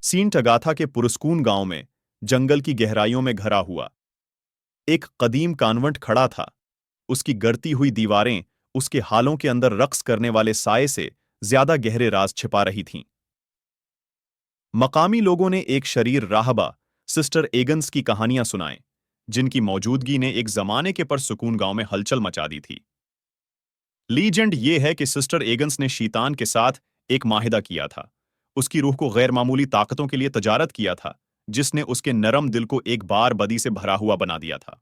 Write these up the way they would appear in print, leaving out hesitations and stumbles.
Scene Agatha के पुरस्कून गांव में जंगल की गहराइयों में घरा हुआ एक कदीम कॉन्वेंट खड़ा था। उसकी गरती हुई दीवारें उसके हालों के अंदर रक्स करने वाले साए से ज्यादा गहरे राज छिपा रही थीं। मकामी लोगों ने एक शरीर राहबा सिस्टर एगन्स की कहानियां सुनाएं, जिनकी मौजूदगी ने एक जमाने के परसुकून गांव में हलचल मचा दी थी। लीजेंड ये है कि सिस्टर एगन्स ने शैतान के साथ एक माहिदा किया था, उसकी रूह को गैर मामूली ताकतों के लिए तजारत किया था, जिसने उसके नरम दिल को एक बार बदी से भरा हुआ बना दिया था।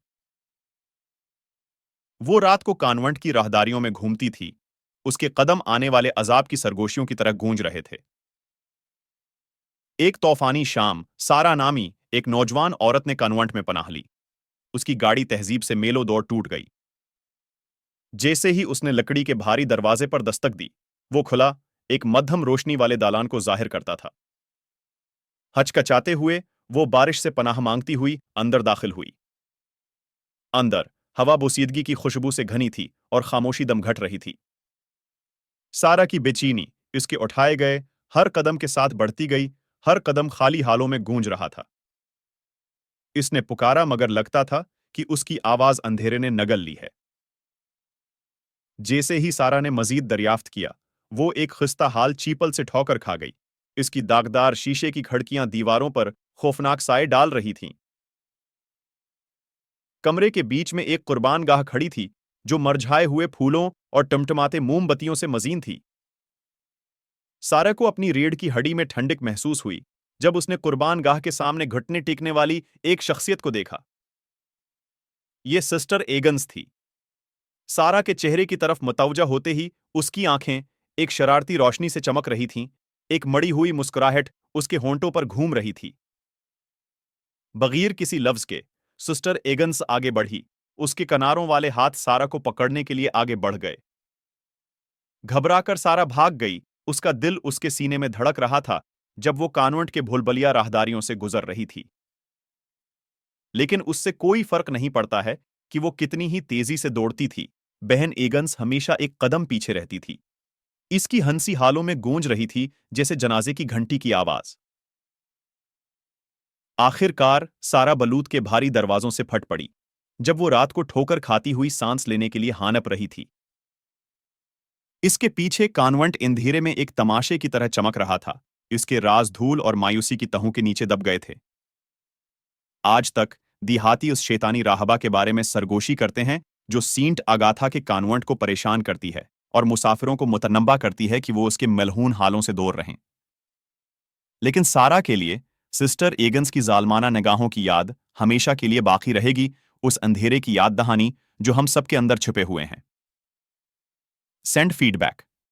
वो रात को कॉन्वेंट की राहदारियों में घूमती थी, उसके कदम आने वाले अजाब की सरगोशियों की तरह गूंज रहे थे। एक तूफानी शाम सारा नामी एक नौजवान औरत ने कॉन्वेंट में पनाह ली। उसकी गाड़ी तहजीब से मेलो दौड़ टूट गई। जैसे ही उसने लकड़ी के भारी दरवाजे पर दस्तक दी, वो खुला, एक मध्यम रोशनी वाले दालान को जाहिर करता था। हचकचाते हुए वो बारिश से पनाह मांगती हुई अंदर दाखिल हुई। अंदर हवा बोसीदगी की खुशबू से घनी थी और खामोशी दम घट रही थी। सारा की बेचैनी इसके उठाए गए हर कदम के साथ बढ़ती गई, हर कदम खाली हालों में गूंज रहा था। इसने पुकारा मगर लगता था कि उसकी आवाज अंधेरे ने नगल ली है। जैसे ही सारा ने मजीद दरियाफ्त किया, वो एक खिस्ता हाल चीपल से ठोकर खा गई। इसकी दागदार शीशे की खिड़कियां दीवारों पर खौफनाक साए डाल रही थीं। कमरे के बीच में एक कुर्बान गाह खड़ी थी, जो मरझाए हुए फूलों और टमटमाते मोमबत्तियों से मजीन थी। सारा को अपनी रीढ़ की हड्डी में ठंडक महसूस हुई जब उसने कुर्बान गाह के सामने घुटने टेकने वाली एक शख्सियत को देखा। ये सिस्टर एगन्स थी। सारा के चेहरे की तरफ मुतवजा होते ही उसकी आंखें एक शरारती रोशनी से चमक रही थीं, एक मड़ी हुई मुस्कुराहट उसके होंठों पर घूम रही थी। बगैर किसी लफ्ज के सिस्टर एगन्स आगे बढ़ी, उसके किनारों वाले हाथ सारा को पकड़ने के लिए आगे बढ़ गए। घबराकर सारा भाग गई, उसका दिल उसके सीने में धड़क रहा था जब वो कॉन्वेंट के भूलभुलैया राहदारियों से गुजर रही थी। लेकिन उससे कोई फर्क नहीं पड़ता है कि वो कितनी ही तेजी से दौड़ती थी, बहन एगन्स हमेशा एक कदम पीछे रहती थी। इसकी हंसी हालों में गूंज रही थी जैसे जनाजे की घंटी की आवाज। आखिरकार सारा बलूत के भारी दरवाजों से फट पड़ी, जब वो रात को ठोकर खाती हुई सांस लेने के लिए हानप रही थी। इसके पीछे कॉन्वेंट अंधेरे में एक तमाशे की तरह चमक रहा था। इसके राज धूल और मायूसी की तहों के नीचे दब गए थे। आज तक देहाती उस शैतानी राहबा के बारे में सरगोशी करते हैं, जो सींट अगाथा के कॉन्वेंट को परेशान करती है और मुसाफिरों को मुतनब्बा करती है कि वो उसके मलहून हालों से दूर रहें। लेकिन सारा के लिए सिस्टर एगन्स की जालमाना निगाहों की याद हमेशा के लिए बाकी रहेगी, उस अंधेरे की याद दहानी जो हम सबके अंदर छुपे हुए हैं। Send feedback.